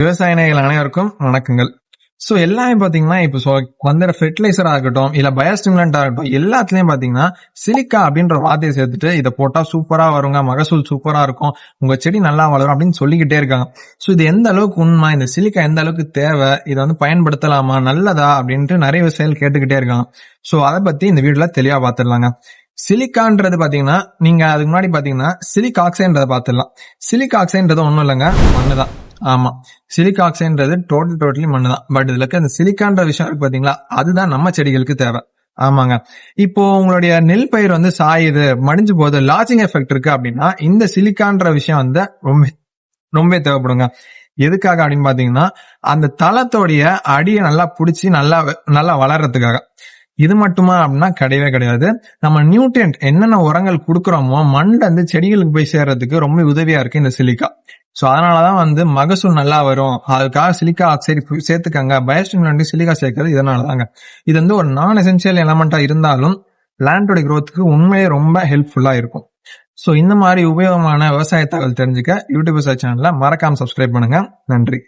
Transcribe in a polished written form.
விவசாய நேயர்கள் அனைவருக்கும் வணக்கங்கள். சோ எல்லாமே பாத்தீங்கன்னா இப்ப வந்துற ஃபெர்டிலைசரா இருக்கட்டும் இல்ல பயோஸ்டிமுலண்டா இருக்கட்டும் எல்லாத்துலயும் பாத்தீங்கன்னா சிலிக்கா அப்படின்ற வார்த்தையை சேர்த்துட்டு இதை போட்டா சூப்பரா வருங்க, மகசூல் சூப்பரா இருக்கும், உங்க செடி நல்லா வளரும் அப்படின்னு சொல்லிக்கிட்டே இருக்காங்க. சோ இது எந்த அளவுக்கு உண்மை, இந்த சிலிக்கா எந்த அளவுக்கு தேவை, இதை வந்து பயன்படுத்தலாமா, நல்லதா அப்படின்ட்டு நிறைய விவசாயிகள் கேட்டுக்கிட்டே இருக்காங்க. சோ அதை பத்தி இந்த வீடியோல தெளிவா பாத்துடலாங்க. சிலிக்கான்றது பாத்தீங்கன்னா நீங்க அதுக்கு முன்னாடி பாத்தீங்கன்னா சிலிக் ஆக்சைன்றதை பாத்துடலாம். சிலிக் ஆக்சைன்றது ஒண்ணும் இல்லைங்க, மண்ணுதான். ஆமா, சிலிக் ஆக்சைன்றது டோட்டலி மண்ணுதான். பட் இதுல இருக்க இந்த சிலிக்கான்ற விஷயம் இருக்கு பாத்தீங்களா, அதுதான் நம்ம செடிகளுக்கு தேவை. ஆமாங்க. இப்போ உங்களுடைய நெல் பயிர் வந்து சாயுது, மடிஞ்சு போகுது, லார்ஜிங் எஃபெக்ட் இருக்கு அப்படின்னா இந்த சிலிக்கான்ற விஷயம் வந்து ரொம்ப ரொம்ப தேவைப்படுங்க. எதுக்காக அப்படின்னு பாத்தீங்கன்னா அந்த தளத்தோடைய அடியை நல்லா புடிச்சு நல்லா வளர்றதுக்காக. இது மட்டுமா அப்படின்னா கிடையவே கிடையாது. நம்ம நியூட்ரியன்ட் என்னென்ன உரங்கள் கொடுக்குறோமோ மண்ல இருந்து செடிகளுக்கு போய் சேர்றதுக்கு ரொம்ப உதவியா இருக்கு இந்த சிலிக்கா. சோ அதனாலதான் வந்து மகசூல் நல்லா வரும், அதுக்காக சிலிக்கா ஆக்சைடு சேர்த்துக்காங்க. பயோஸ்டிமுலண்ட் சிலிக்கா சேர்க்கறது இதனாலதாங்க. இது வந்து ஒரு நான் எசென்சியல் எலமெண்டா இருந்தாலும் பிளான்டோட growthக்கு உண்மையே ரொம்ப ஹெல்ப்ஃபுல்லா இருக்கும். சோ இந்த மாதிரி உபயோகமான விவசாய தகவல் தெரிஞ்சுக்க யூடியூப் சேனல்ல மறக்காம சப்ஸ்கிரைப் பண்ணுங்க. நன்றி.